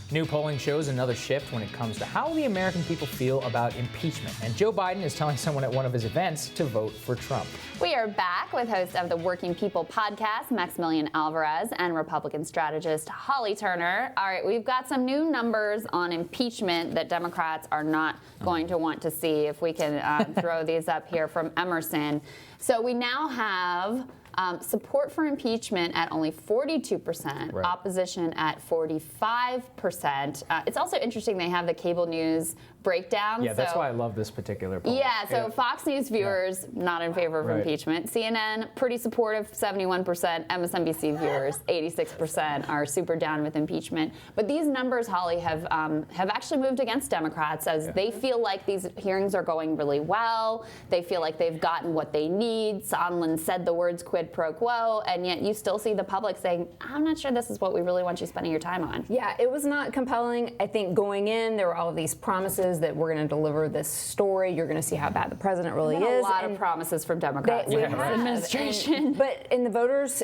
New polling shows another shift when it comes to how the American people feel about impeachment. And Joe Biden is telling someone at one of his events to vote for Trump. We are back with host of the Working People podcast, Maximilian Alvarez, and Republican strategist Holly Turner. All right, we've got some new numbers on impeachment that Democrats are not going to want to see. If we can throw these up here from Emerson. So we now have support for impeachment at only 42%, right. Opposition at 45%. It's also interesting they have the cable news breakdown. Yeah, that's why I love this particular poll. Yeah, so Fox News viewers, not in favor of impeachment. CNN, pretty supportive, 71%. MSNBC viewers, 86% are super down with impeachment. But these numbers, Holly, have actually moved against Democrats as they feel like these hearings are going really well. They feel like they've gotten what they need. Sondland said the words quid pro quo, and yet you still see the public saying, I'm not sure this is what we really want you spending your time on. Yeah, it was not compelling. I think going in, there were all of these promises that we're going to deliver this story. You're going to see how bad the president really is. A lot of promises from Democrats in this administration. But the voters,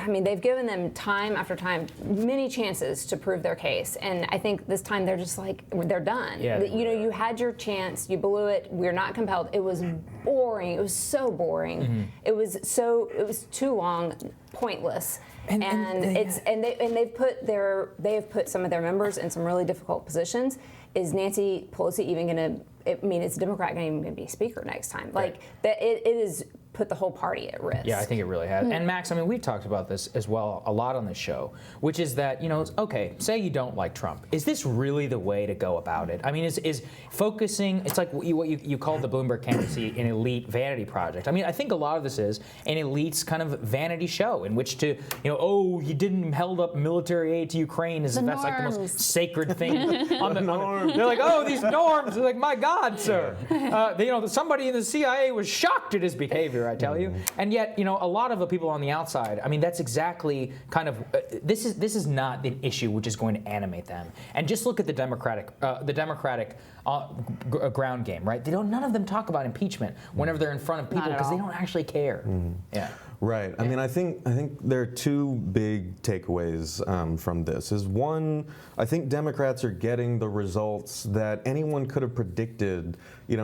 they've given them time after time, many chances to prove their case. And I think this time they're just like, they're done. Yeah. You had your chance. You blew it. We're not compelled. It was boring. It was so boring. Mm-hmm. It was too long, pointless. They have put some of their members in some really difficult positions. Is Nancy Pelosi even going to? Is a Democrat going to be Speaker next time? Like that, it is put the whole party at risk. Yeah, I think it really has. And Max, we've talked about this as well a lot on this show, which is that, okay, say you don't like Trump. Is this really the way to go about it? Is focusing, it's like what you called the Bloomberg candidacy an elite vanity project. I think a lot of this is an elite's kind of vanity show in which to, he didn't held up military aid to Ukraine as if that's like the most sacred thing on the norms. They're like, these norms. They're like, my God, sir. Somebody in the CIA was shocked at his behavior, I tell you. And yet, a lot of the people on the outside, that's exactly kind of, this is not an issue which is going to animate them. And just look at the Democratic ground game, right? None of them talk about impeachment whenever they're in front of people because they don't actually care. Mm-hmm. Yeah. Right. I think there are two big takeaways from this. Is one, I think Democrats are getting the results that anyone could have predicted,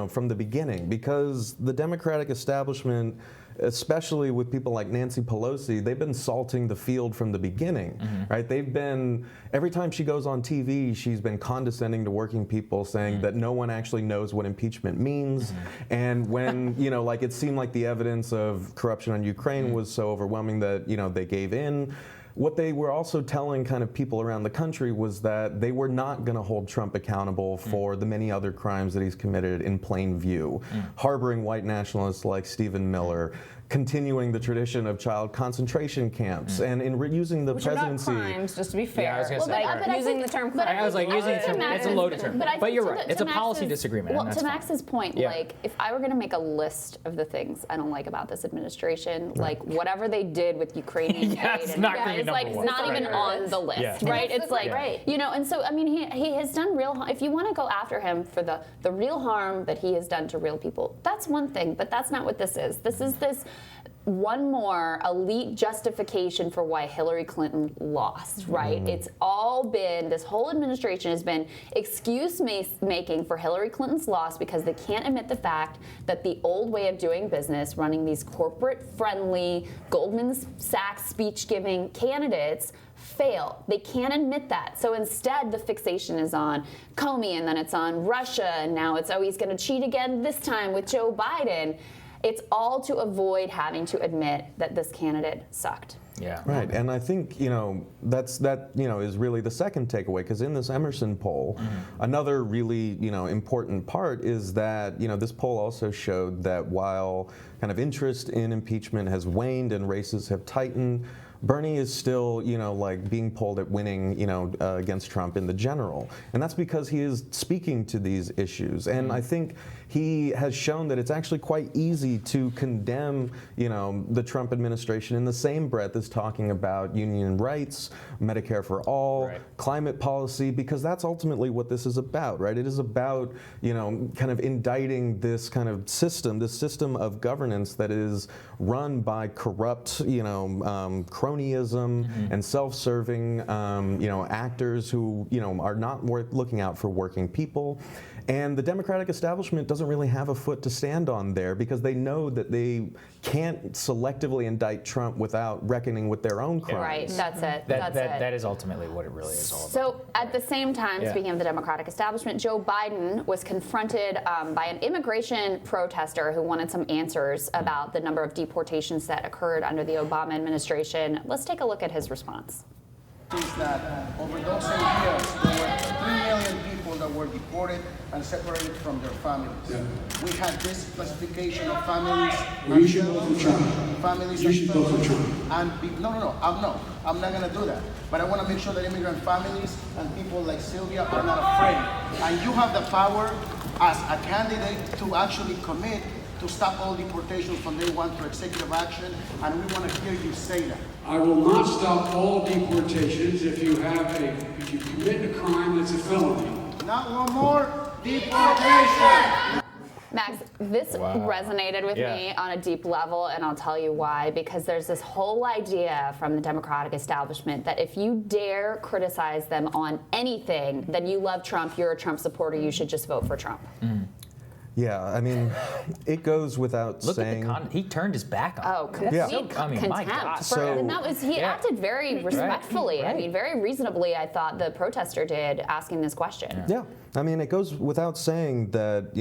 from the beginning, because the Democratic establishment, especially with people like Nancy Pelosi, they've been salting the field from the beginning, right? They've been, every time she goes on TV, she's been condescending to working people, saying that no one actually knows what impeachment means. And when, it seemed like the evidence of corruption on Ukraine was so overwhelming that, they gave in. What they were also telling kind of people around the country was that they were not going to hold Trump accountable for the many other crimes that he's committed in plain view. Harboring white nationalists like Stephen Miller, continuing the tradition of child concentration camps, and in using the presidency. Are not crimes, just to be fair. Yeah, I was going to say. Using the term crime. I was like, using the term, it's a loaded term. But you're right. It's a policy disagreement. Well, to Max's point, if I were going to make a list of the things I don't like about this administration, like whatever they did with Ukrainian aid, it's not even on the list, right? It's like, and so, he has done real harm. If you want to go after him for the real harm that he has done to real people, that's one thing, but that's not what this is. This is this one more elite justification for why Hillary Clinton lost, right? It's all been, this whole administration has been excuse making for Hillary Clinton's loss because they can't admit the fact that the old way of doing business, running these corporate-friendly, Goldman Sachs speech-giving candidates, fail. They can't admit that. So instead, the fixation is on Comey, and then it's on Russia, and now it's, he's going to cheat again this time with Joe Biden. It's all to avoid having to admit that this candidate sucked. Yeah. Right. And I think, that is really the second takeaway, because in this Emerson poll, another really, important part is that, this poll also showed that while kind of interest in impeachment has waned and races have tightened, Bernie is still, being polled at winning, against Trump in the general. And that's because he is speaking to these issues. And I think he has shown that it's actually quite easy to condemn, the Trump administration in the same breath as talking about union rights, Medicare for all, climate policy, because that's ultimately what this is about, right? It is about, kind of indicting this kind of system, this system of governance that is run by corrupt, crony cronyism and self-serving, actors who, are not looking out for working people. And the Democratic establishment doesn't really have a foot to stand on there because they know that they can't selectively indict Trump without reckoning with their own crimes. Right, that's it. That is ultimately what it really is all about. So at the same time, speaking of the Democratic establishment, Joe Biden was confronted by an immigration protester who wanted some answers about the number of deportations that occurred under the Obama administration. Let's take a look at his response. Is that over those 8 years, there were 3 million people that were deported and separated from their families. Yeah. We had this classification of families. Well, you should vote for Trump. Families. You should vote for Trump. I'm not going to do that. But I want to make sure that immigrant families and people like Sylvia are not afraid. And you have the power as a candidate to actually commit to stop all deportations from day one through executive action, and we want to hear you say that. I will not stop all deportations if you commit a crime that's a felony. Not one more deportation. Max, this resonated with me on a deep level, and I'll tell you why. Because there's this whole idea from the Democratic establishment that if you dare criticize them on anything, then you love Trump, you're a Trump supporter, you should just vote for Trump. Yeah, I mean, it goes without saying. Look at he turned his back on. Oh, complete my God. contempt. And that was he acted very respectfully. Right. I mean, very reasonably. I thought the protester did asking this question. Yeah, I mean, it goes without saying that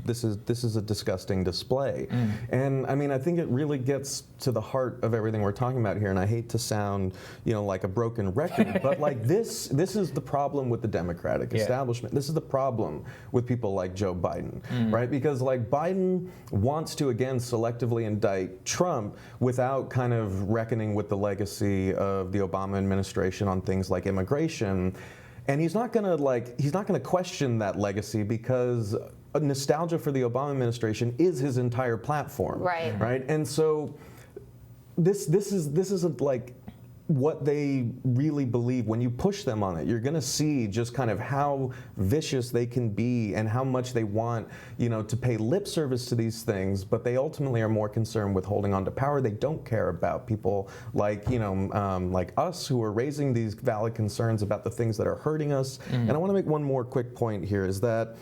this is a disgusting display, and I mean, I think it really gets to the heart of everything we're talking about here. And I hate to sound like a broken record, but like this is the problem with the Democratic establishment. This is the problem with people like Joe Biden, right? Because like Biden wants to again selectively indict Trump without kind of reckoning with the legacy of the Obama administration on things like immigration. And he's not gonna question that legacy because nostalgia for the Obama administration is his entire platform. Right. Right. And so this isn't like what they really believe. When you push them on it, you're going to see just kind of how vicious they can be and how much they want, to pay lip service to these things, but they ultimately are more concerned with holding on to power. They don't care about people like, like us who are raising these valid concerns about the things that are hurting us. And I want to make one more quick point here is that,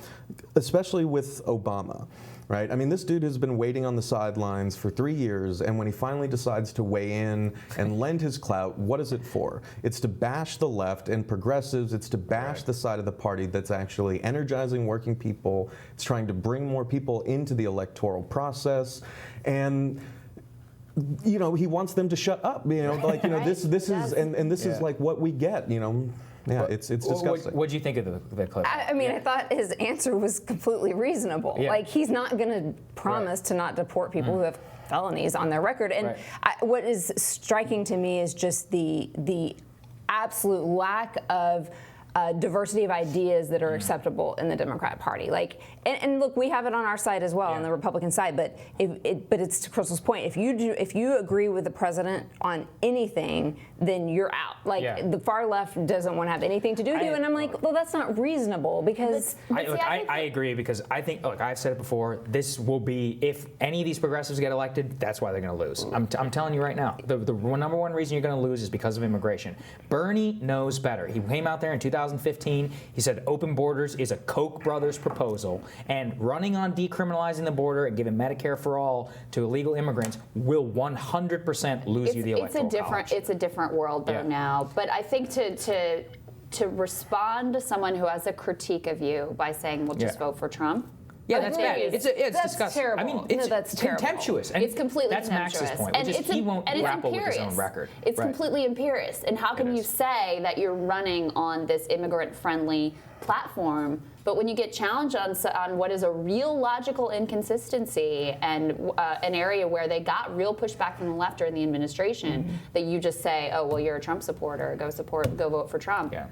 especially with Obama, right? I mean, this dude has been waiting on the sidelines for 3 years, and when he finally decides to weigh in and lend his clout, what is it for? It's to bash the left and progressives. It's to bash the side of the party that's actually energizing working people. It's trying to bring more people into the electoral process, and he wants them to shut up. This is like what we get. Yeah, it's disgusting. What do you think of the clip? I mean, I thought his answer was completely reasonable. Yeah. Like, he's not going to promise to not deport people who have felonies on their record. And what is striking to me is just the absolute lack of diversity of ideas that are acceptable in the Democrat Party. Like, and look, we have it on our side as well, on the Republican side. But it's to Crystal's point. If you agree with the president on anything, then you're out. Like, the far left doesn't want to have anything to do with you. And I'm like, well, that's not reasonable because. I agree because I think, look, I've said it before. This will be, if any of these progressives get elected, that's why they're going to lose. I'm telling you right now. The number one reason you're going to lose is because of immigration. Bernie knows better. He came out there in 2015. He said open borders is a Koch brothers proposal, and running on decriminalizing the border and giving Medicare for all to illegal immigrants will 100% lose you the electoral college. It's a different world though now. But I think to respond to someone who has a critique of you by saying, "Well, just vote for Trump." Yeah, that's bad. It's that's disgusting. terrible. I mean, it's that's terrible. contemptuous. And it's completely that's contemptuous. Max's point, which is he won't grapple with his own record. It's completely imperious. And how can you say that you're running on this immigrant-friendly platform, but when you get challenged on what is a real logical inconsistency and an area where they got real pushback from the left during the administration, that you just say, "Oh, well, you're a Trump supporter. Go vote for Trump." Yeah.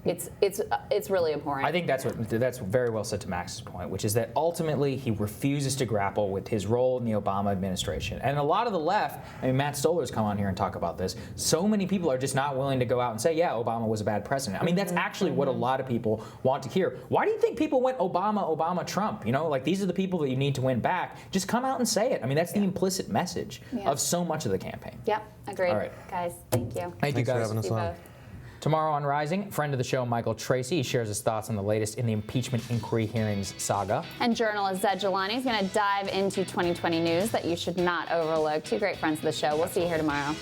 it's really important. I think that's very well said to Max's point, which is that ultimately he refuses to grapple with his role in the Obama administration. And a lot of the left, I mean, Matt Stoller's come on here and talk about this. So many people are just not willing to go out and say, yeah, Obama was a bad president. I mean, that's actually what a lot of people want to hear. Why do you think people went Obama, Trump? You know, like these are the people that you need to win back. Just come out and say it. I mean, that's the implicit message of so much of the campaign. Yep, agreed. All right. Guys, thank you. Thank you guys. for having us on. Tomorrow on Rising, friend of the show, Michael Tracy, shares his thoughts on the latest in the impeachment inquiry hearings saga. And journalist Zed Jelani is going to dive into 2020 news that you should not overlook. Two great friends of the show. We'll see you here tomorrow.